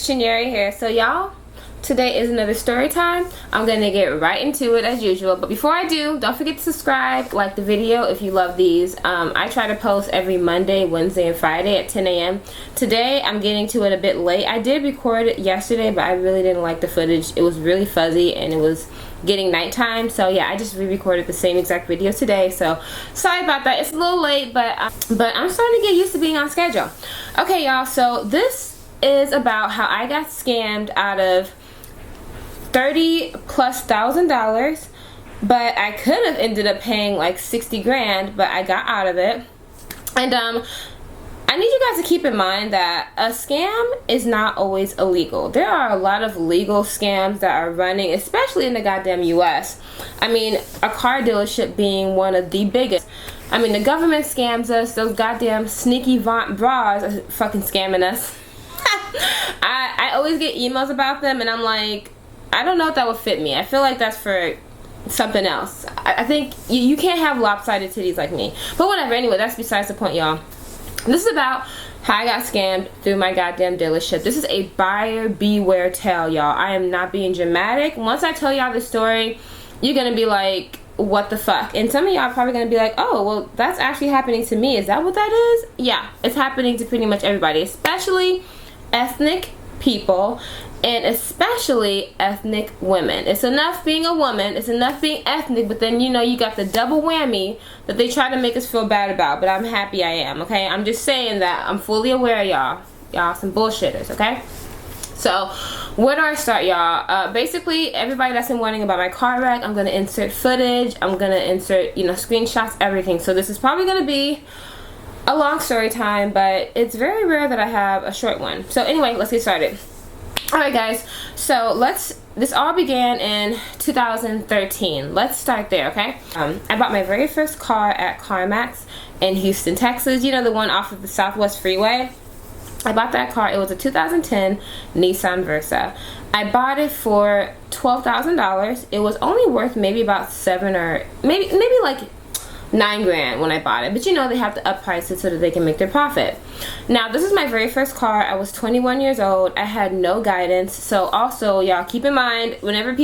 Chinyere here. So y'all, today is another story time. I'm gonna get right into it as usual, but before I do, don't forget to subscribe, like the video if you love these. I try to post every Monday, Wednesday, and Friday at 10 a.m. Today I'm getting to it a bit late. I did record it yesterday, but I really didn't like the footage. It was really fuzzy and it was getting nighttime, so yeah, I just re-recorded the same exact video today, so sorry about that. It's a little late, but I'm starting to get used to being on schedule. Okay y'all, so this is about how I got scammed out of $30,000+, but I could have ended up paying like 60 grand, but I got out of it. And I need you guys to keep in mind that a scam is not always illegal. There are a lot of legal scams that are running, especially in the goddamn US. I mean, a car dealership being one of the biggest. I mean, the government scams us. Those goddamn sneaky bras are fucking scamming us. I always get emails about them and I'm like, I don't know if that would fit me. I feel like that's for something else. I think you can't have lopsided titties like me. But whatever, anyway, that's besides the point, y'all. This is about how I got scammed through my goddamn dealership. This is a buyer beware tale, y'all. I am not being dramatic. Once I tell y'all the story, you're gonna be like, what the fuck? And some of y'all are probably gonna be like, oh, well, that's actually happening to me. Is that what that is? Yeah, it's happening to pretty much everybody, especially ethnic people, and especially ethnic women. It's enough being a woman, it's enough being ethnic, but then you know you got the double whammy that they try to make us feel bad about, but I'm happy I am, okay? I'm just saying that I'm fully aware, y'all some bullshitters, okay? So where do I start, y'all? Basically, everybody that's been wondering about my car wreck, I'm gonna insert footage, I'm gonna insert, you know, screenshots, everything. So this is probably gonna be a long story time, but it's very rare that I have a short one. So anyway, let's get started. Alright guys, so this all began in 2013. Let's start there, okay? I bought my very first car at CarMax in Houston, Texas. You know, the one off of the Southwest Freeway? I bought that car. It was a 2010 Nissan Versa. I bought it for $12,000. It was only worth maybe about $7 or maybe like $9 grand when I bought it, but you know they have to up price it so that they can make their profit. Now this is my very first car. I was 21 years old. I had no guidance. So also y'all keep in mind, whenever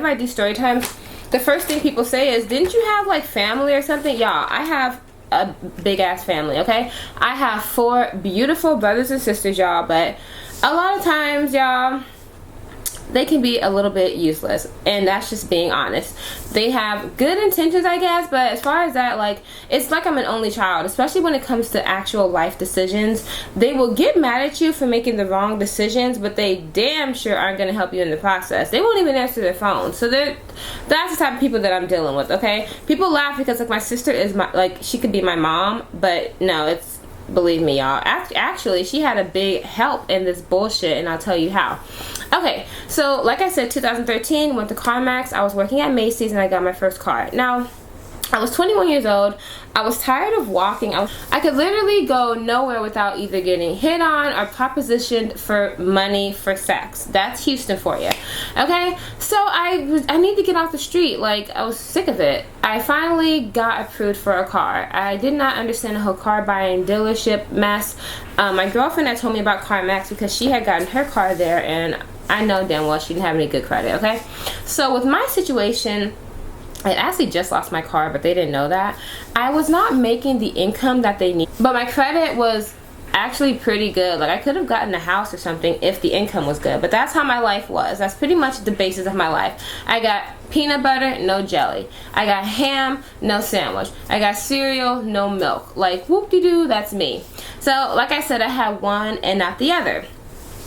I do story times, the first thing people say is, didn't you have like family or something? Y'all, I have a big ass family, okay? I have 4 beautiful brothers and sisters, y'all, but a lot of times, y'all, they can be a little bit useless, and that's just being honest. They have good intentions, I guess, but as far as that, like, it's like I'm an only child, especially when it comes to actual life decisions. They will get mad at you for making the wrong decisions, but they damn sure aren't going to help you in the process. They won't even answer their phone. So that's the type of people that I'm dealing with, okay? People laugh because, like, my sister is she could be my mom, but no, it's, believe me, y'all, actually she had a big help in this bullshit, and I'll tell you how. Okay, so like I said, 2013, went to CarMax. I was working at Macy's and I got my first car. Now, I was 21 years old. I was tired of walking. I could literally go nowhere without either getting hit on or propositioned for money for sex. That's Houston for you. Okay, so I need to get off the street. Like, I was sick of it. I finally got approved for a car. I did not understand the whole car buying dealership mess. My girlfriend had told me about CarMax because she had gotten her car there, and I know damn well she didn't have any good credit, okay? So with my situation, I actually just lost my car, but they didn't know that. I was not making the income that they need, but my credit was actually pretty good. Like, I could have gotten a house or something if the income was good, but that's how my life was. That's pretty much the basis of my life. I got peanut butter, no jelly. I got ham, no sandwich. I got cereal, no milk. Like, whoop-de-doo, that's me. So, like I said, I had one and not the other.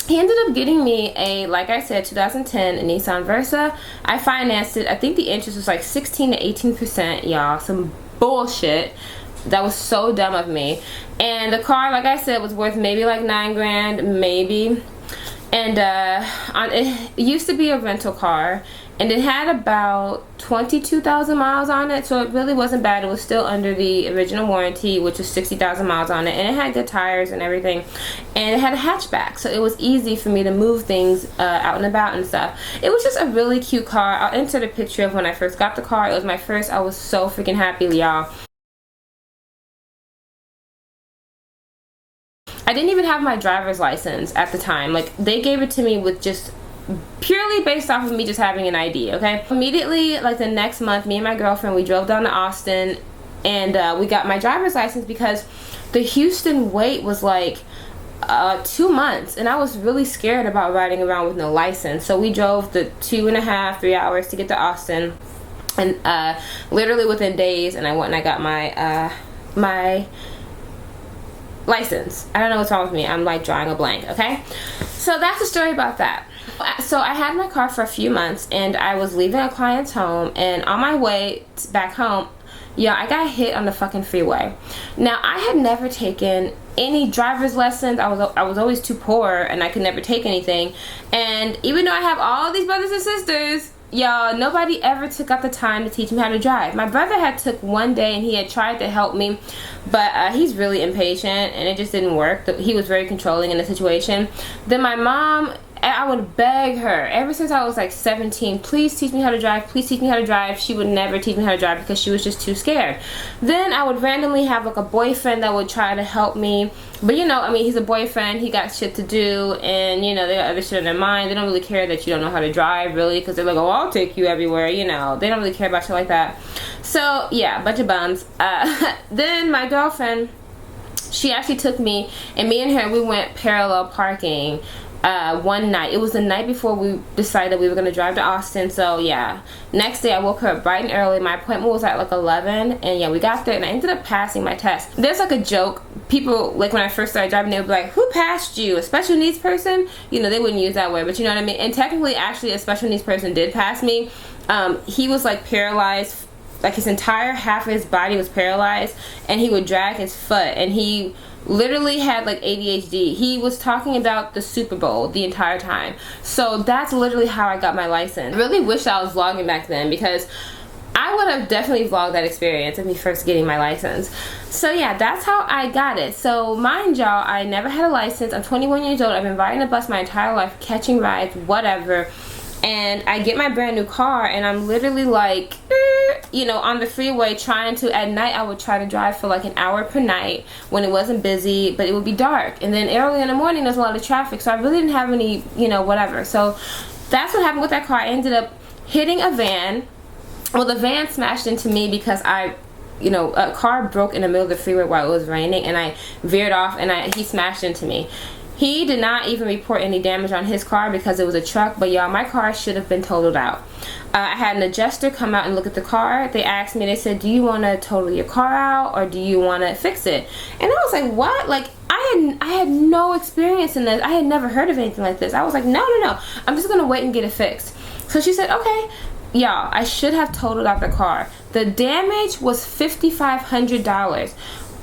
He ended up getting me a, like I said, 2010 Nissan Versa. I financed it. I think the interest was like 16 to 18%, y'all. Some bullshit. That was so dumb of me. And the car, like I said, was worth maybe like $9 grand, maybe. And it used to be a rental car, and it had about 22,000 miles on it, so it really wasn't bad. It was still under the original warranty, which was 60,000 miles on it, and it had good tires and everything, and it had a hatchback, so it was easy for me to move things out and about and stuff. It was just a really cute car. I'll insert a picture of when I first got the car. It was my first. I was so freaking happy, y'all. I didn't even have my driver's license at the time. Like, they gave it to me with just purely based off of me just having an ID, okay? Immediately, like the next month, me and my girlfriend, we drove down to Austin, and we got my driver's license because the Houston wait was like 2 months, and I was really scared about riding around with no license. So we drove the 2.5, 3 hours to get to Austin, and literally within days, and I went and I got my my license. I don't know what's wrong with me. I'm like drawing a blank, okay? So that's the story about that. So I had my car for a few months, and I was leaving a client's home, and on my way back home, yeah, I got hit on the fucking freeway. Now, I had never taken any driver's lessons. I was always too poor, and I could never take anything. And even though I have all these brothers and sisters, y'all, nobody ever took out the time to teach me how to drive. My brother had took one day, and he had tried to help me, but he's really impatient, and it just didn't work. He was very controlling in the situation. Then my mom, I would beg her ever since I was like 17, please teach me how to drive, please teach me how to drive. She would never teach me how to drive because she was just too scared. Then I would randomly have like a boyfriend that would try to help me, but you know, I mean, he's a boyfriend, he got shit to do, and you know, they got other shit in their mind. They don't really care that you don't know how to drive, really, because they're like, oh, I'll take you everywhere, you know. They don't really care about shit like that. So yeah, bunch of bums. Then my girlfriend, she actually took me, and me and her, we went parallel parking one night. It was the night before we decided we were going to drive to Austin. So yeah, next day I woke her up bright and early. My appointment was at like 11, and yeah, we got there, and I ended up passing my test. There's like a joke, people, like when I first started driving, they would be like, who passed you, a special needs person? You know, they wouldn't use that word, but you know what I mean. And technically, actually, a special needs person did pass me. He was like paralyzed, like his entire half of his body was paralyzed, and he would drag his foot, and he literally had like ADHD. He was talking about the Super Bowl the entire time. So that's literally how I got my license. I really wish I was vlogging back then, because I would have definitely vlogged that experience of me first getting my license. So yeah, that's how I got it. So mind y'all, I never had a license. I'm 21 years old. I've been riding a bus my entire life, catching rides, whatever. And I get my brand new car, and I'm literally like, you know, on the freeway trying to, at night I would try to drive for like an hour per night when it wasn't busy, but it would be dark. And then early in the morning there's a lot of traffic, so I really didn't have any, you know, whatever. So that's what happened with that car. I ended up hitting a van. Well, the van smashed into me because you know, a car broke in the middle of the freeway while it was raining, and I veered off, and he smashed into me. He did not even report any damage on his car because it was a truck, but y'all, my car should have been totaled out. I had an adjuster come out and look at the car. They asked me, they said, do you want to total your car out, or do you want to fix it? And I was like, what? Like, I had no experience in this. I had never heard of anything like this. I was like, no, I'm just going to wait and get it fixed. So she said, okay. Y'all, I should have totaled out the car. The damage was $5,500.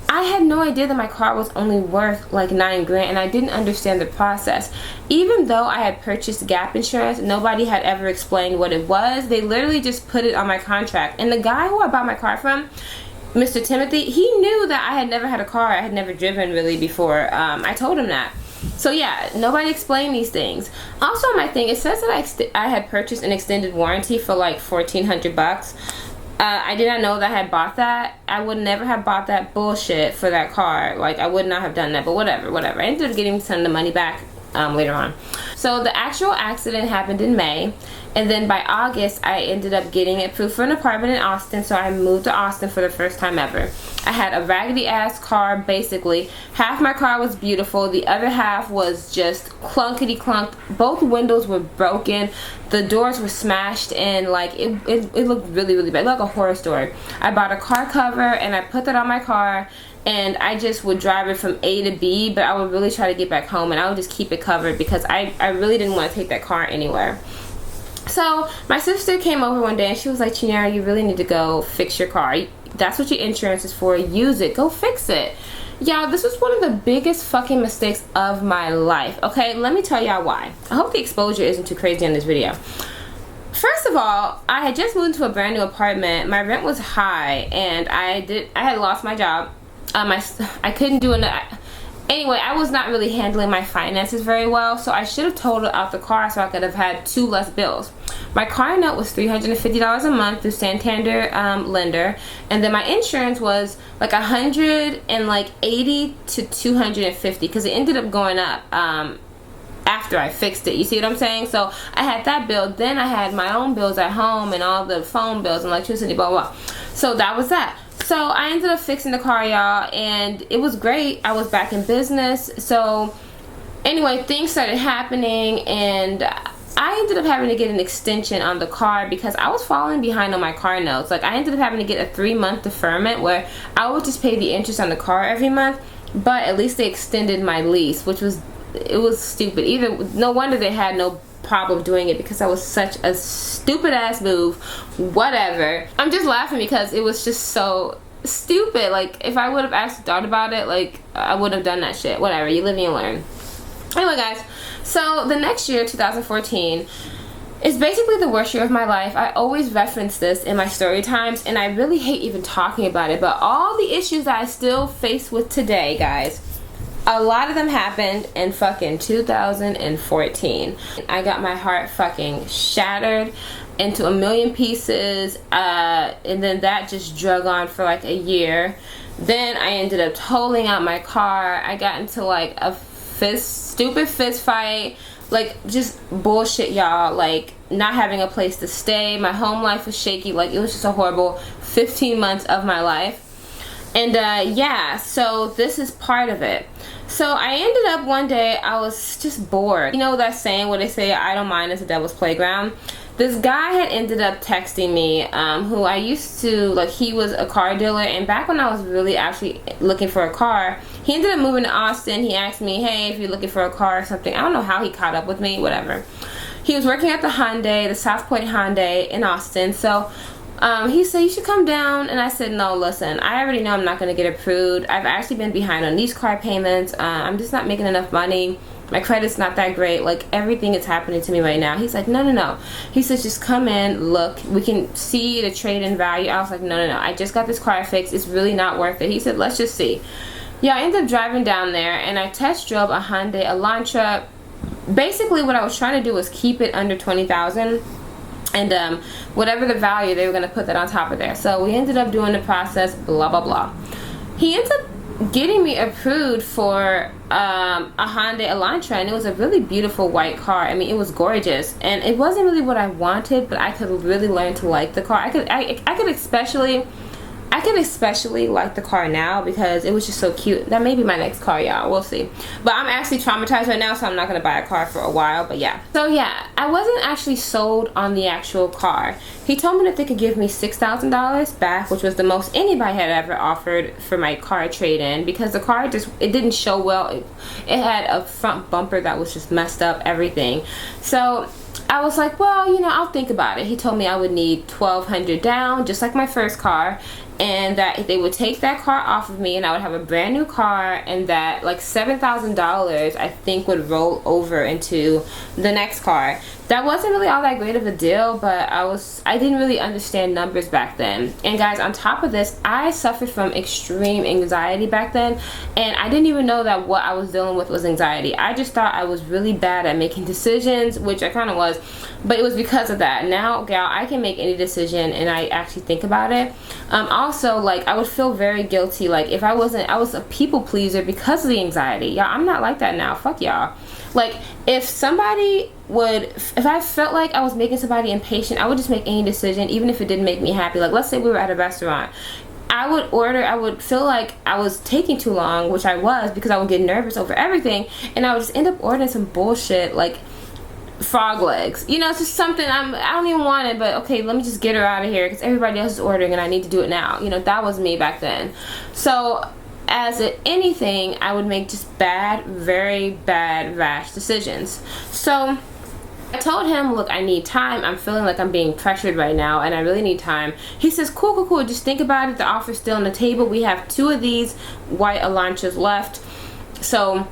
I had no idea that my car was only worth like $9 grand, and I didn't understand the process. Even though I had purchased gap insurance, nobody had ever explained what it was. They literally just put it on my contract. And the guy who I bought my car from, Mr. Timothy, he knew that I had never had a car. I had never driven really before. I told him that. So yeah, nobody explained these things. Also, my thing, it says that I had purchased an extended warranty for like $1,400. I did not know that I had bought that. I would never have bought that bullshit for that car. Like, I would not have done that, but whatever. I ended up getting some of the money back later on. So the actual accident happened in May, and then by August I ended up getting approved for an apartment in Austin. So I moved to Austin for the first time ever. I had a raggedy ass car. Basically half my car was beautiful, the other half was just clunkety clunk. Both windows were broken, the doors were smashed, and like it looked really, really bad, like a horror story. I bought a car cover and I put that on my car, and I just would drive it from A to B, but I would really try to get back home, and I would just keep it covered because I really didn't want to take that car anywhere. So my sister came over one day and she was like, Chinyere, you really need to go fix your car. That's what your insurance is for. Use it. Go fix it. Y'all, this was one of the biggest fucking mistakes of my life. Okay, let me tell y'all why. I hope the exposure isn't too crazy in this video. First of all, I had just moved into a brand new apartment. My rent was high, and I had lost my job. I couldn't do it. Anyway, I was not really handling my finances very well, so I should have totaled out the car so I could have had 2 less bills. My car note was $350 a month through Santander lender, and then my insurance was like $180 to $250 because it ended up going up after I fixed it. You see what I'm saying? So I had that bill, then I had my own bills at home and all the phone bills and electricity, blah blah. So that was that. So I ended up fixing the car, y'all, and it was great. I was back in business. So anyway, things started happening, and I ended up having to get an extension on the car because I was falling behind on my car notes. Like, I ended up having to get a 3-month deferment where I would just pay the interest on the car every month, but at least they extended my lease, which was, it was stupid. No wonder they had no problem doing it because that was such a stupid ass move. Whatever. I'm just laughing because it was just so stupid. Like, if I would have actually thought about it, like, I would have done that shit. Whatever. You live and you learn. Anyway, guys, so the next year, 2014, is basically the worst year of my life. I always reference this in my story times, and I really hate even talking about it, but all the issues that I still face with today, guys, a lot of them happened in fucking 2014. I got my heart fucking shattered into a million pieces, and then that just drug on for like a year. Then I ended up totaling out my car. I got into like a stupid fist fight, like just bullshit, y'all. Like, not having a place to stay. My home life was shaky. Like, it was just a horrible 15 months of my life. And yeah, so this is part of it. So I ended up one day, I was just bored. You know that saying where they say idle mind is the devil's playground? This guy had ended up texting me, who I used to, like, he was a car dealer, and back when I was really actually looking for a car, he ended up moving to Austin. He asked me, hey, if you're looking for a car or something. I don't know how he caught up with me, whatever. He was working at the Hyundai, the South Point Hyundai in Austin, so he said, you should come down. And I said, no, listen, I already know I'm not going to get approved. I've actually been behind on these car payments. I'm just not making enough money. My credit's not that great. Like, everything is happening to me right now. He's like, no. He says, just come in, look. We can see the trade-in value. I was like, no. I just got this car fixed. It's really not worth it. He said, let's just see. Yeah, I ended up driving down there, and I test drove a Hyundai Elantra. Basically, what I was trying to do was keep it under $20,000. And whatever the value, they were going to put that on top of there. So we ended up doing the process, blah, blah, blah. He ends up getting me approved for a Hyundai Elantra, and it was a really beautiful white car. I mean, it was gorgeous. And it wasn't really what I wanted, but I could really learn to like the car. I could especially like the car now because it was just so cute. That may be my next car, y'all. We'll see. But I'm actually traumatized right now, so I'm not going to buy a car for a while. But yeah. So yeah, I wasn't actually sold on the actual car. He told me that they could give me $6,000 back, which was the most anybody had ever offered for my car trade-in, because the car just, it didn't show well. It had a front bumper that was just messed up, everything. So I was like, well, you know, I'll think about it. He told me I would need $1,200 down, just like my first car, and that they would take that car off of me and I would have a brand new car, and that like $7,000 I think would roll over into the next car. That wasn't really all that great of a deal, but I didn't really understand numbers back then. And guys, on top of this, I suffered from extreme anxiety back then, and I didn't even know that what I was dealing with was anxiety. I just thought I was really bad at making decisions, which I kind of was, but it was because of that. Now, gal, I can make any decision and I actually think about it. Also, like, I would feel very guilty, like, if I was a people pleaser because of the anxiety. Y'all, I'm not like that now. Fuck y'all. Like, if I felt like I was making somebody impatient, I would just make any decision, even if it didn't make me happy. Like, let's say we were at a restaurant. I would feel like I was taking too long, which I was, because I would get nervous over everything, and I would just end up ordering some bullshit, like frog legs. You know, it's just something I don't even want it, but okay, let me just get her out of here because everybody else is ordering and I need to do it now. You know, that was me back then. So as anything, I would make just bad, very bad, rash decisions. So I told him, look, I need time. I'm feeling like I'm being pressured right now and I really need time. He says, cool. Just think about it. The offer's still on the table. We have 2 of these white Elantras left. So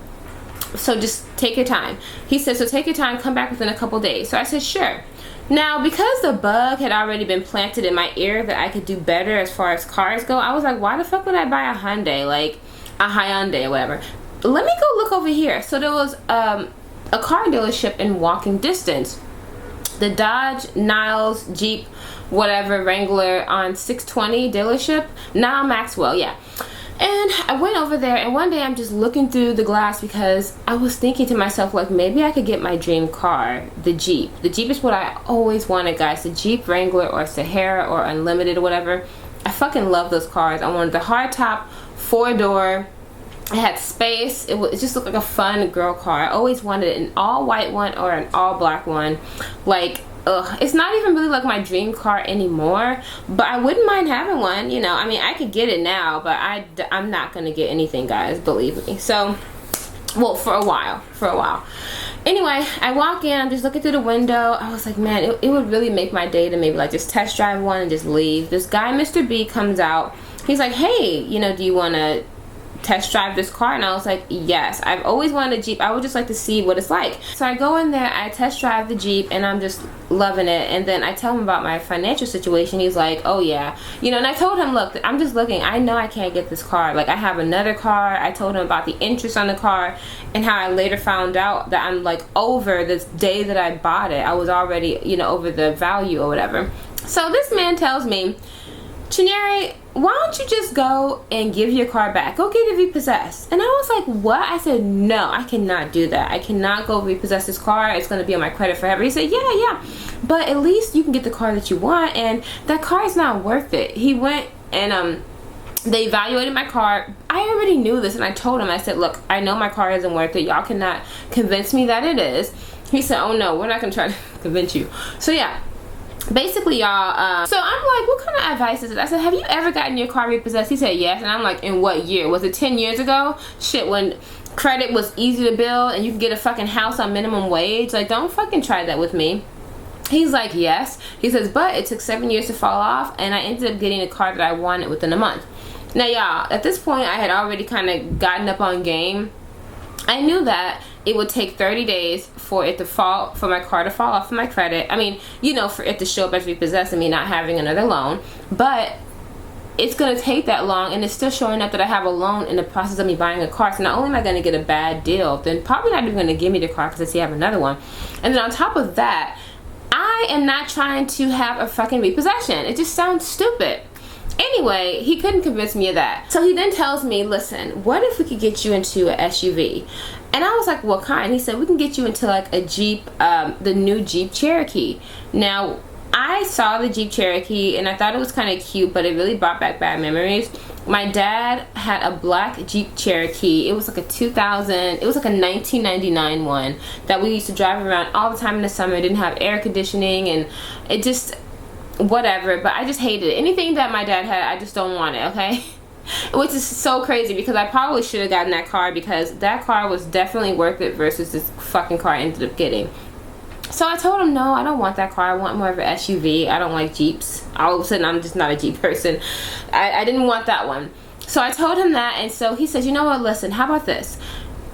just take your time. He said, so take your time, come back within a couple days. So I said, sure. Now, because the bug had already been planted in my ear that I could do better as far as cars go, I was like, why the fuck would I buy a Hyundai, like a Hyundai or whatever? let me go look over here. So there was a car dealership in walking distance. The Dodge, Niles, Jeep, whatever, Wrangler on 620 dealership. Now Maxwell, yeah. And I went over there, and one day I'm just looking through the glass because I was thinking to myself, like, maybe I could get my dream car, the Jeep. The Jeep is what I always wanted, guys. The Jeep Wrangler or Sahara or Unlimited or whatever. I fucking love those cars. I wanted the hardtop, 4-door. It had space. It just looked like a fun girl car. I always wanted an all white one or an all black one. Like, it's not even really like my dream car anymore, but I wouldn't mind having one, you know. I mean, I could get it now, but I'm not gonna get anything, guys, believe me. So, well, for a while. Anyway, I walk in, I'm just looking through the window. I was like, man, it would really make my day to maybe like just test drive one and just leave. This guy, Mr. B, comes out. He's like, hey, you know, do you want to test drive this car? And I was like, yes, I've always wanted a Jeep. I would just like to see what it's like. So I go in there, I test drive the Jeep, and I'm just loving it. And then I tell him about my financial situation. He's like, oh yeah, you know. And I told him, look, I'm just looking, I know I can't get this car, like I have another car. I told him about the interest on the car and how I later found out that I'm like over this day that I bought it. I was already, you know, over the value or whatever. So this man tells me, Chinyere, why don't you just go and give your car back? Go get it repossessed. And I was like, what? I said, no, I cannot do that. I cannot go repossess this car. It's going to be on my credit forever. He said, yeah. But at least you can get the car that you want, and that car is not worth it. He went and they evaluated my car. I already knew this, and I told him, I said, look, I know my car isn't worth it. Y'all cannot convince me that it is. He said, oh no, we're not going to try to convince you. So yeah. Basically, y'all, so I'm like, what kind of advice is it? I said, have you ever gotten your car repossessed? He said, yes. And I'm like, in what year? Was it 10 years ago? Shit, when credit was easy to build and you could get a fucking house on minimum wage? Like, don't fucking try that with me. He's like, yes. He says, but it took 7 years to fall off, and I ended up getting a car that I wanted within a month. Now, y'all, at this point, I had already kind of gotten up on game. I knew that it would take 30 days for it to fall, for my car to fall off of my credit. I mean, you know, for it to show up as repossessed and me not having another loan. But it's going to take that long, and it's still showing up that I have a loan in the process of me buying a car. So not only am I going to get a bad deal, then probably not even going to give me the car because I see I have another one. And then on top of that, I am not trying to have a fucking repossession. It just sounds stupid. Anyway, he couldn't convince me of that. So he then tells me, listen, what if we could get you into an SUV? And I was like, what kind? He said, we can get you into like a Jeep, the new Jeep Cherokee. Now, I saw the Jeep Cherokee and I thought it was kind of cute, but it really brought back bad memories. My dad had a black Jeep Cherokee. It was like a 1999 one that we used to drive around all the time in the summer. It didn't have air conditioning, and it just, whatever, but I just hated it. Anything that my dad had, I just don't want it, okay? Which is so crazy because I probably should have gotten that car, because that car was definitely worth it versus this fucking car I ended up getting. So I told him, no, I don't want that car. I want more of an SUV. I don't like Jeeps. All of a sudden, I'm just not a Jeep person. I didn't want that one. So I told him that, and so he said, you know what, listen, how about this?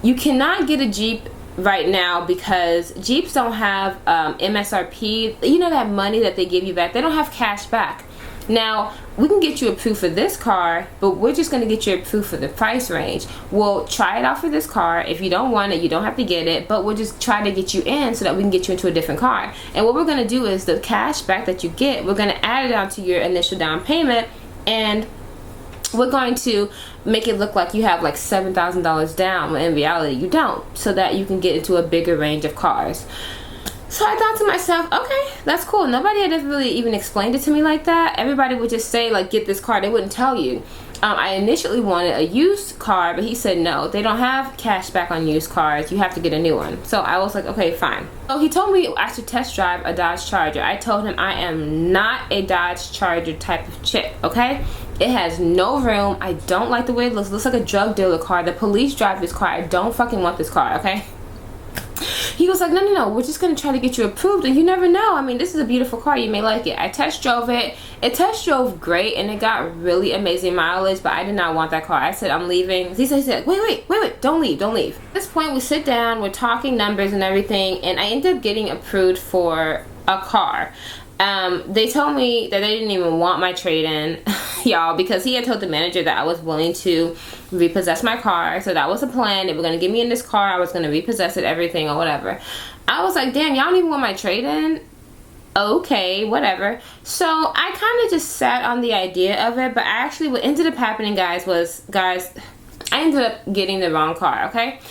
You cannot get a Jeep right now because Jeeps don't have MSRP. You know that money that they give you back? They don't have cash back. Now, we can get you approved for this car, but we're just going to get you approved for the price range. We'll try it out for this car. If you don't want it, you don't have to get it, but we'll just try to get you in so that we can get you into a different car. And what we're going to do is the cash back that you get, we're going to add it onto your initial down payment, and we're going to make it look like you have like $7,000 down, when in reality you don't, so that you can get into a bigger range of cars. So I thought to myself, okay, that's cool. Nobody had ever really even explained it to me like that. Everybody would just say, like, get this car. They wouldn't tell you. I initially wanted a used car, but he said no, they don't have cash back on used cars. You have to get a new one. So I was like, okay, fine. So he told me I should test drive a Dodge Charger. I told him I am not a Dodge Charger type of chick, okay? It has no room. I don't like the way it looks. It looks like a drug dealer car. The police drive this car. I don't fucking want this car, okay? He was like, no, we're just going to try to get you approved, and you never know. I mean, this is a beautiful car. You may like it. I test drove it. It test drove great, and it got really amazing mileage, but I did not want that car. I said, I'm leaving. He said, wait, don't leave. At this point, we sit down, we're talking numbers and everything, and I ended up getting approved for a car. They told me that they didn't even want my trade-in, y'all, because he had told the manager that I was willing to repossess my car. So that was the plan. They were going to get me in this car. I was going to repossess it, everything or whatever. I was like, damn, y'all don't even want my trade-in? Okay, whatever. So I kind of just sat on the idea of it, but actually what ended up happening, guys, I ended up getting the wrong car, okay?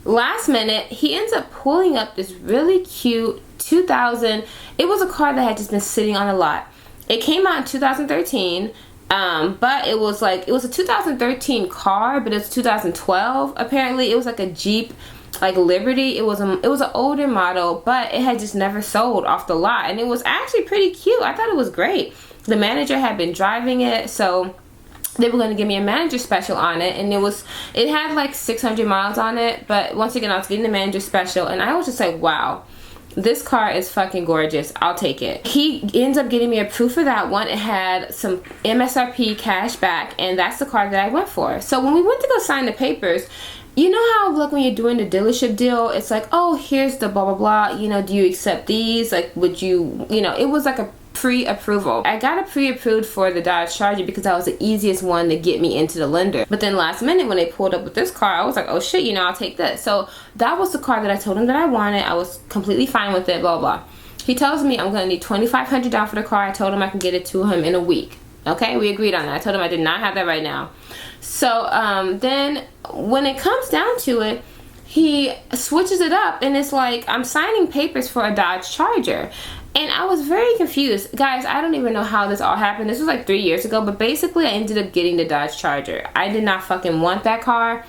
Last minute, he ends up pulling up this really cute 2000. It was a car that had just been sitting on the lot. It came out in 2013, but it was a 2013 car, but it's 2012. Apparently, it was like a Jeep, like Liberty. It was an older model, but it had just never sold off the lot, and it was actually pretty cute. I thought it was great. The manager had been driving it, so they were going to give me a manager special on it, and it had like 600 miles on it. But once again, I was getting the manager special, and I was just like, wow, this car is fucking gorgeous. I'll take it. He ends up getting me approved for that one. It had some MSRP cash back, and that's the car that I went for. So when we went to go sign the papers, you know how, like, when you're doing the dealership deal, it's like, oh, here's the blah blah blah, you know, do you accept these, like, would you, you know, it was like a pre-approval. I got a pre-approved for the Dodge Charger because that was the easiest one to get me into the lender. But then last minute when they pulled up with this car, I was like, oh shit, you know, I'll take this. So that was the car that I told him that I wanted. I was completely fine with it, blah blah. He tells me I'm gonna need $2,500 down for the car. I told him I can get it to him in a week. Okay, we agreed on that. I told him I did not have that right now. So then when it comes down to it, he switches it up, and it's like I'm signing papers for a Dodge Charger. And I was very confused. Guys, I don't even know how this all happened. This was like 3 years ago, but basically I ended up getting the Dodge Charger. I did not fucking want that car.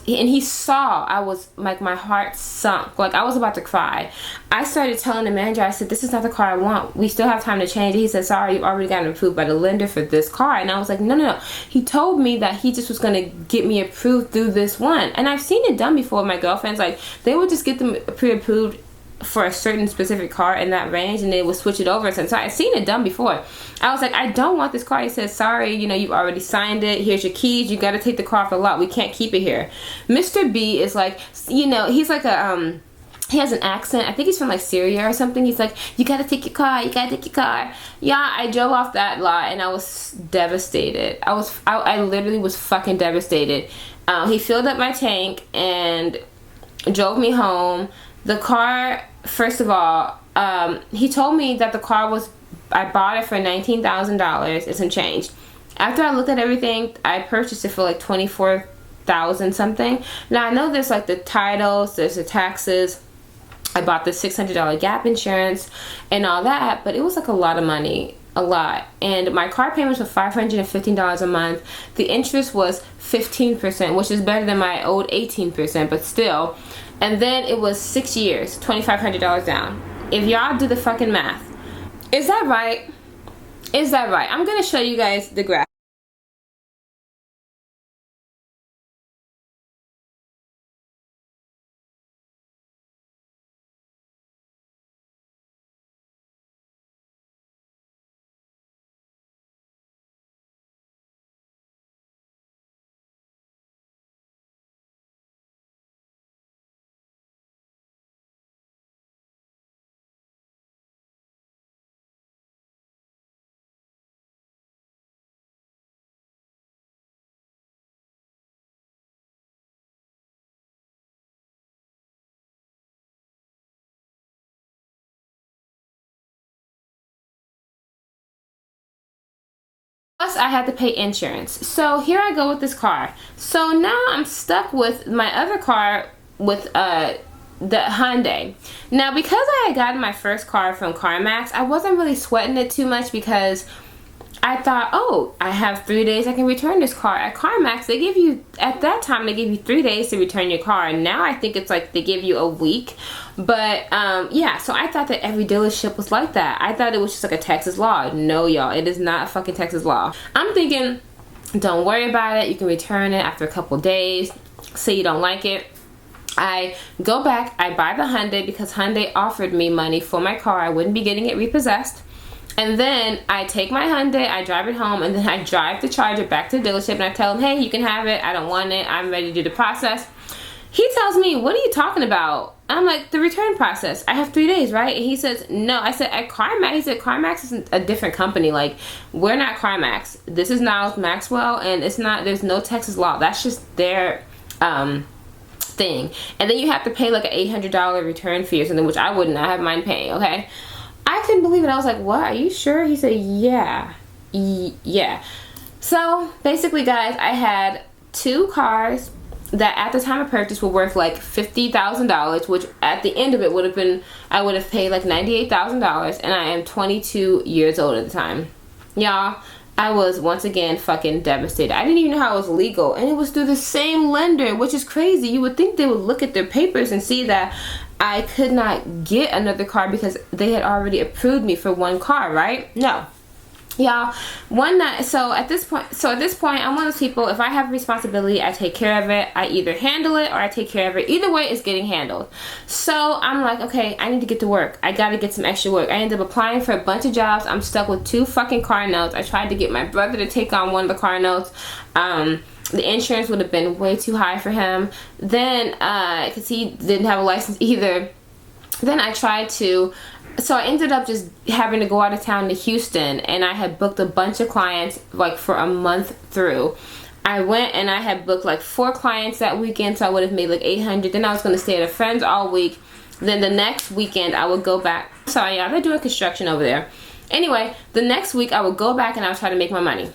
He saw, I was like, my heart sunk. Like, I was about to cry. I started telling the manager, I said, this is not the car I want. We still have time to change it. He said, sorry, you've already gotten approved by the lender for this car. And I was like, no. He told me that he just was going to get me approved through this one. And I've seen it done before with my girlfriends. Like, they would just get them pre-approved for a certain specific car in that range, and they would switch it over. So I've seen it done before. I was like, I don't want this car. He said, sorry, you know, you've already signed it. Here's your keys. You got to take the car off the lot. We can't keep it here. Mr. B is like, you know, he's like a, he has an accent. I think he's from like Syria or something. He's like, you got to take your car. You got to take your car. Yeah, I drove off that lot, and I was devastated. I literally was fucking devastated. He filled up my tank and drove me home. The car, first of all, he told me that the car was, I bought it for $19,000 and some change. After I looked at everything, I purchased it for like $24,000 something. Now I know there's like the titles, there's the taxes. I bought the $600 gap insurance and all that, but it was like a lot of money, a lot. And my car payments were $515 a month. The interest was 15%, which is better than my old 18%, but still. And then it was 6 years, $2,500 down. If y'all do the fucking math, is that right? Is that right? I'm gonna show you guys the graph. Plus, I had to pay insurance. So here I go with this car. So now I'm stuck with my other car with the Hyundai. Now, because I had gotten my first car from CarMax, I wasn't really sweating it too much because I thought, oh, I have 3 days I can return this car. At CarMax, they give you, at that time, they give you 3 days to return your car. And now I think it's like they give you a week. But yeah, so I thought that every dealership was like that. I thought it was just like a Texas law. No, y'all, it is not a fucking Texas law. I'm thinking, don't worry about it. You can return it after a couple days. Say you don't like it. I go back, I buy the Hyundai because Hyundai offered me money for my car. I wouldn't be getting it repossessed. And then I take my Hyundai, I drive it home, and then I drive the Charger back to the dealership and I tell them, hey, you can have it. I don't want it. I'm ready to do the process. He tells me, what are you talking about? I'm like, the return process, I have 3 days, right? And he says, no. I said, at CarMax. He said, CarMax is a different company. Like, we're not CarMax. This is Niles Maxwell, and it's not, there's no Texas law. That's just their thing. And then you have to pay like an $800 return fee or something, which I wouldn't. I have mind paying, okay? I couldn't believe it. I was like, what? Are you sure? He said, yeah. Yeah. So, basically, guys, I had 2 cars that at the time of purchase were worth like $50,000, which at the end of it would have been, I would have paid like $98,000, and I am 22 years old at the time. Y'all, I was once again fucking devastated. I didn't even know how it was legal, and it was through the same lender, which is crazy. You would think they would look at their papers and see that I could not get another car because they had already approved me for 1 car, right? No. Y'all, one night, so at this point I'm one of those people, if I have a responsibility, I take care of it. I either handle it or I take care of it. Either way, it's getting handled. So I'm like, okay, I need to get to work. I gotta get some extra work. I ended up applying for a bunch of jobs. I'm stuck with 2 fucking car notes. I tried to get my brother to take on one of the car notes. The insurance would have been way too high for him. Then, because he didn't have a license either. Then I tried to, so I ended up just having to go out of town to Houston, and I had booked a bunch of clients like for a month through. I went and I had booked like 4 clients that weekend, so I would have made like $800. Then I was going to stay at a friend's all week. Then the next weekend I would go back. Sorry, y'all, they're doing construction over there. Anyway, the next week I would go back and I would try to make my money.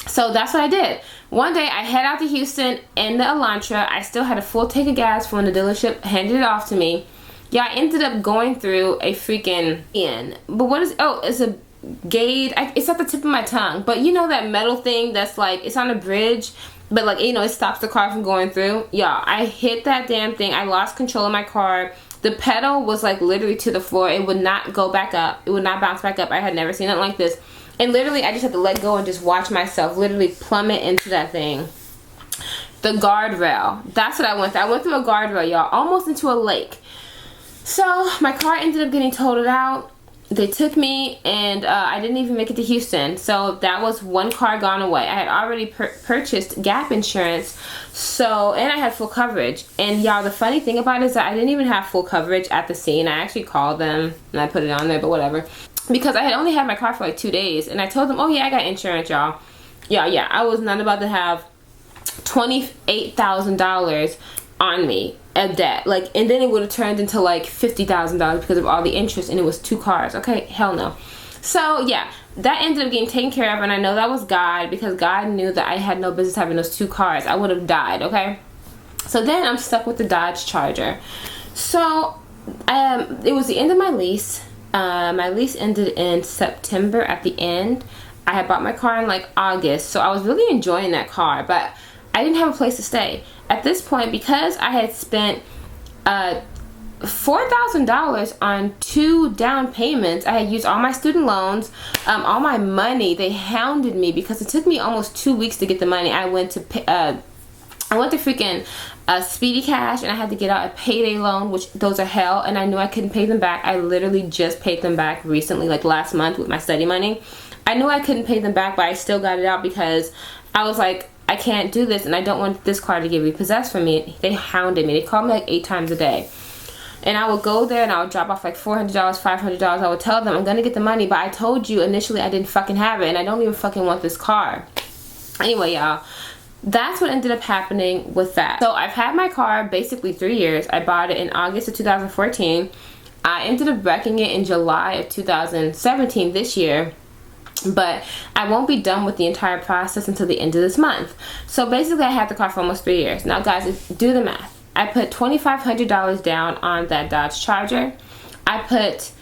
So that's what I did. One day I head out to Houston in the Elantra. I still had a full tank of gas from the dealership handed it off to me. Yeah, I ended up going through a freaking inn. But what is, oh, it's a gauge. It's at the tip of my tongue. But you know that metal thing that's like, it's on a bridge, but like, you know, it stops the car from going through? Yeah, I hit that damn thing. I lost control of my car. The pedal was like literally to the floor. It would not go back up. It would not bounce back up. I had never seen it like this. And literally, I just had to let go and just watch myself literally plummet into that thing. The guardrail. That's what I went through. I went through a guardrail, y'all, almost into a lake. So my car ended up getting totaled out. They took me, and I didn't even make it to Houston. So that was 1 car gone away. I had already purchased gap insurance, so, and I had full coverage. And y'all, the funny thing about it is that I didn't even have full coverage at the scene. I actually called them and I put it on there, but whatever. Because I had only had my car for like 2 days, and I told them, oh yeah, I got insurance, y'all. Yeah, I was not about to have $28,000 on me of debt, like, and then it would have turned into like $50,000 because of all the interest, and it was 2 cars. Okay, hell no. So yeah, that ended up getting taken care of, and I know that was God, because God knew that I had no business having those 2 cars. I would have died. Okay, so then I'm stuck with the Dodge Charger. So it was the end of my lease. My lease ended in September at the end. I had bought my car in like August, so I was really enjoying that car, but I didn't have a place to stay. At this point, because I had spent $4,000 on 2 down payments, I had used all my student loans, all my money. They hounded me because it took me almost 2 weeks to get the money. I went to freaking Speedy Cash, and I had to get out a payday loan, which those are hell, and I knew I couldn't pay them back. I literally just paid them back recently, like last month with my study money. I knew I couldn't pay them back, but I still got it out because I was like, I can't do this, and I don't want this car to get repossessed from me. They hounded me. They called me like 8 times a day. And I would go there and I would drop off like $400, $500. I would tell them I'm gonna get the money, but I told you initially I didn't fucking have it, and I don't even fucking want this car. Anyway, y'all, that's what ended up happening with that. So I've had my car basically 3 years. I bought it in August of 2014. I ended up wrecking it in July of 2017 this year. But I won't be done with the entire process until the end of this month. So basically, I had the car for almost 3 years. Now, guys, do the math. I put $2,500 down on that Dodge Charger. I think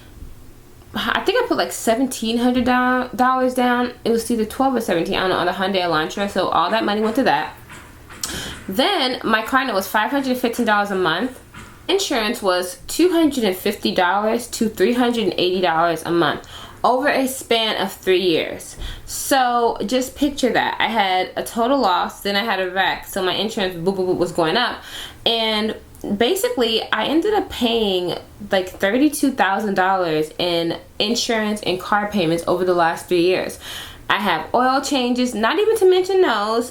I put like $1,700 down. It was either 12 or 17, I don't know, on the Hyundai Elantra. So all that money went to that. Then my car note was $515 a month. Insurance was $250 to $380 a month, over a span of 3 years. So just picture that. I had a total loss, then I had a wreck, so my insurance was going up, and basically I ended up paying like $32,000 in insurance and car payments over the last 3 years. I have oil changes, not even to mention those.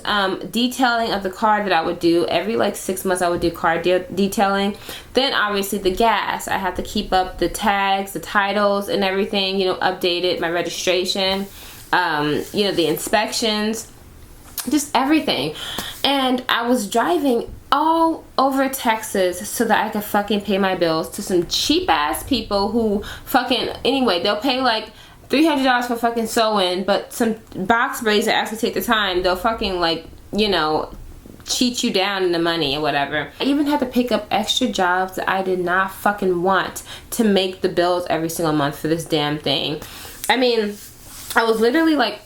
Detailing of the car that I would do every like 6 months. I would do car detailing. Then obviously the gas. I have to keep up the tags, the titles, and everything. You know, update it, my registration. You know, the inspections, just everything. And I was driving all over Texas so that I could fucking pay my bills to some cheap ass people who fucking, anyway, they'll pay like $300 for fucking sewing, but some box braids that actually take the time, they'll fucking like, you know, cheat you down in the money or whatever. I even had to pick up extra jobs that I did not fucking want to make the bills every single month for this damn thing. I mean, I was literally like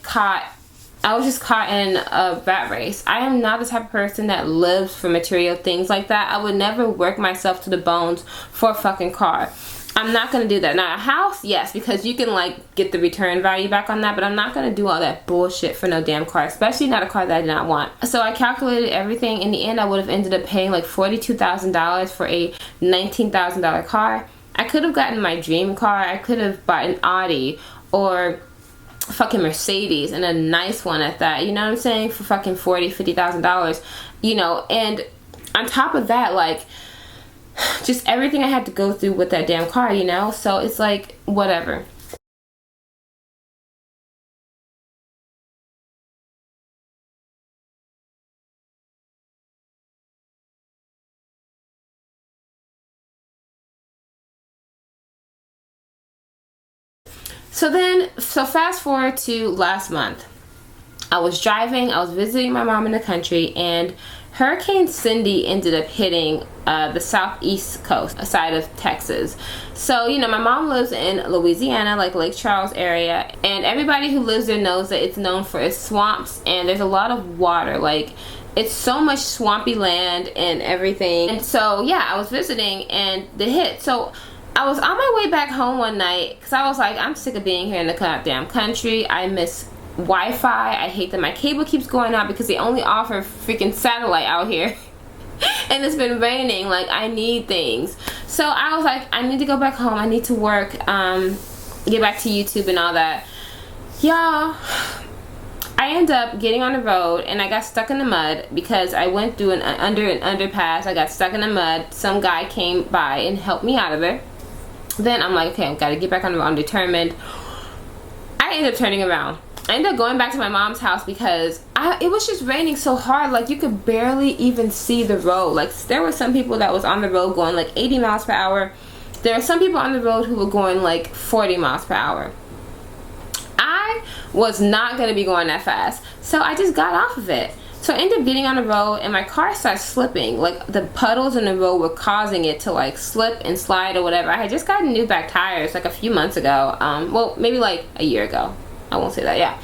I was just caught in a rat race. I am not the type of person that lives for material things like that. I would never work myself to the bones for a fucking car. I'm not gonna do that. Now a house, yes, because you can like get the return value back on that, but I'm not gonna do all that bullshit for no damn car, especially not a car that I did not want. So I calculated everything. In the end, I would have ended up paying like $42,000 for a $19,000 car. I could have gotten my dream car. I could have bought an Audi or fucking Mercedes, and a nice one at that, you know what I'm saying, for fucking $40,000-$50,000, you know. And on top of that, like, just everything I had to go through with that damn car, you know. So it's like, whatever. So fast forward to last month. I was driving, I was visiting my mom in the country, and Hurricane Cindy ended up hitting the southeast coast side of Texas. So, you know, my mom lives in Louisiana, like Lake Charles area, and everybody who lives there knows that it's known for its swamps, and there's a lot of water. Like, it's so much swampy land and everything. And so, yeah, I was visiting, and the hit. So I was on my way back home one night, because I was like, I'm sick of being here in the goddamn country. I miss Wi-Fi. I hate that my cable keeps going out because they only offer freaking satellite out here. And it's been raining. Like, I need things. So I was like, I need to go back home. I need to work, get back to YouTube and all that. Y'all, I ended up getting on the road and I got stuck in the mud because I went through an underpass. I got stuck in the mud. Some guy came by and helped me out of it. Then I'm like, okay, I've got to get back on the road. I'm determined. I ended up turning around. I ended up going back to my mom's house because it was just raining so hard. Like, you could barely even see the road. Like, there were some people that was on the road going like 80 miles per hour. There were some people on the road who were going like 40 miles per hour. I was not going to be going that fast. So I just got off of it. So I ended up getting on the road and my car started slipping. Like, the puddles in the road were causing it to like slip and slide or whatever. I had just gotten new back tires like a few months ago. Well, maybe like a year ago. I won't say that, yeah.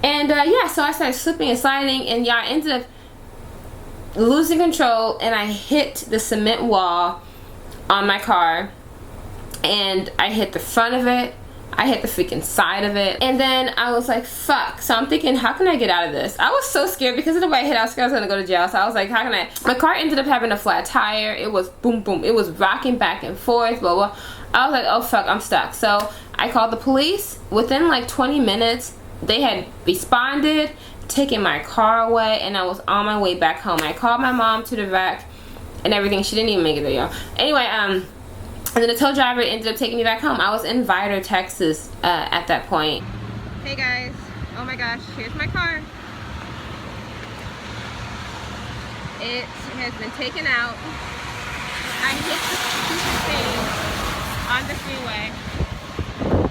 And yeah, so I started slipping and sliding, and yeah, I ended up losing control, and I hit the cement wall on my car, and I hit the front of it, I hit the freaking side of it, and then I was like, fuck. So I'm thinking, how can I get out of this? I was so scared because of the way I hit. I was scared I was gonna go to jail. So I was like, how can I? My car ended up having a flat tire. It was boom boom. It was rocking back and forth, blah blah. I was like, oh fuck, I'm stuck. So I called the police. Within like 20 minutes, they had responded, taken my car away, and I was on my way back home. I called my mom to the wreck and everything. She didn't even make it there, y'all. Anyway, and then the tow driver ended up taking me back home. I was in Vidor, Texas at that point. Hey guys, oh my gosh, here's my car. It has been taken out. I hit the stupid thing on the freeway,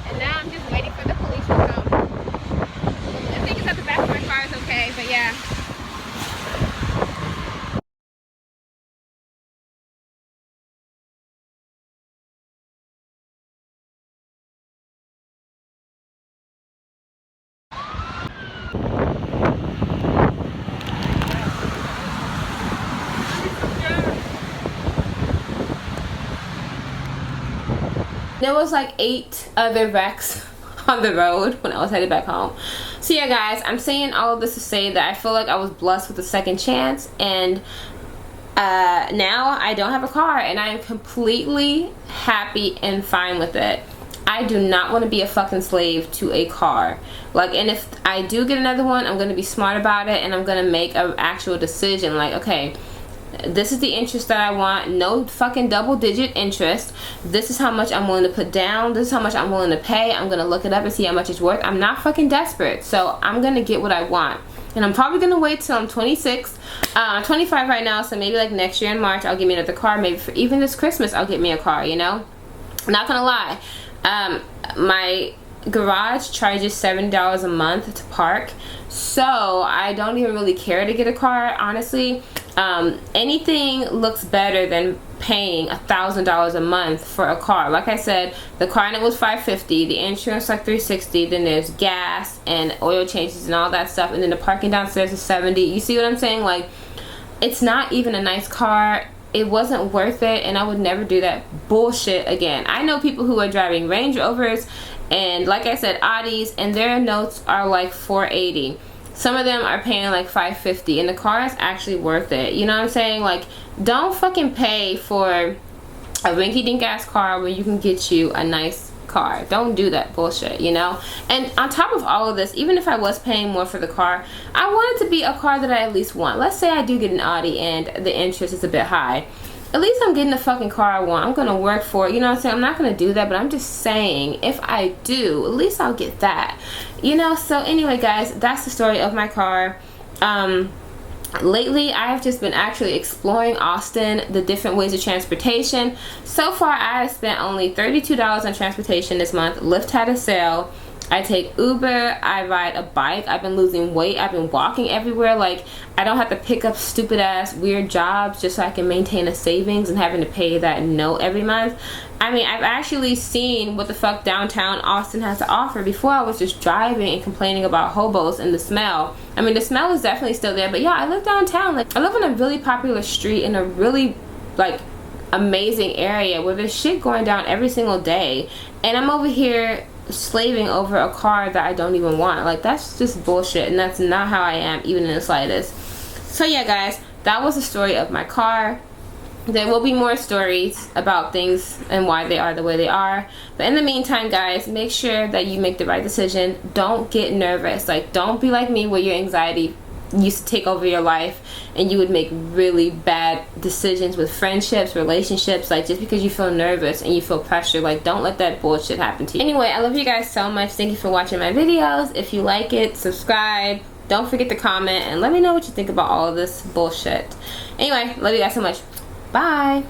and now I'm just waiting for the police to come. I think it's at the back of my car is okay, but yeah. There was like 8 other wrecks on the road when I was headed back home. So yeah guys, I'm saying all of this to say that I feel like I was blessed with a second chance, and now I don't have a car and I am completely happy and fine with it. I do not want to be a fucking slave to a car. Like, and if I do get another one, I'm going to be smart about it, and I'm going to make an actual decision. Like, okay, this is the interest that I want. No fucking double digit interest. This is how much I'm willing to put down. This is how much I'm willing to pay. I'm going to look it up and see how much it's worth. I'm not fucking desperate. So I'm going to get what I want. And I'm probably going to wait till I'm 26. I'm 25 right now. So maybe like next year in March, I'll get me another car. Maybe for even this Christmas, I'll get me a car, you know? I'm not going to lie. My garage charges $7 a month to park. So I don't even really care to get a car, honestly. Anything looks better than paying $1,000 a month for a car. Like I said, the car note was $550, the insurance like $360, then there's gas and oil changes and all that stuff, and then the parking downstairs is $70. You see what I'm saying? Like, it's not even a nice car. It wasn't worth it, and I would never do that bullshit again. I know people who are driving Range Rovers and, like I said, Audis, and their notes are like $480. Some of them are paying like $550, and the car is actually worth it. You know what I'm saying? Like, don't fucking pay for a rinky-dink ass car where you can get you a nice car. Don't do that bullshit, you know? And on top of all of this, even if I was paying more for the car, I want it to be a car that I at least want. Let's say I do get an Audi and the interest is a bit high. At least I'm getting the fucking car I want. I'm gonna work for it. You know what I'm saying? I'm not gonna do that, but I'm just saying, if I do, at least I'll get that. You know? So anyway, guys, that's the story of my car. Lately, I have just been actually exploring Austin, the different ways of transportation. So far, I have spent only $32 on transportation this month. Lyft had a sale. I take Uber, I ride a bike, I've been losing weight, I've been walking everywhere. Like, I don't have to pick up stupid ass weird jobs just so I can maintain a savings and having to pay that note every month. I mean, I've actually seen what the fuck downtown Austin has to offer. Before, I was just driving and complaining about hobos and the smell. I mean, the smell is definitely still there, but yeah, I live downtown. Like, I live on a really popular street in a really, like, amazing area where there's shit going down every single day, and I'm over here slaving over a car that I don't even want. Like, that's just bullshit, and that's not how I am, even in the slightest. So yeah, guys, that was the story of my car. There will be more stories about things and why they are the way they are, but in the meantime, guys, make sure that you make the right decision. Don't get nervous. Like, don't be like me where your anxiety used to take over your life and you would make really bad decisions with friendships, relationships, like, just because you feel nervous and you feel pressure. Like, don't let that bullshit happen to you. Anyway, I love you guys so much. Thank you for watching my videos. If you like it, subscribe. Don't forget to comment and let me know what you think about all of this bullshit. Anyway, love you guys so much. Bye.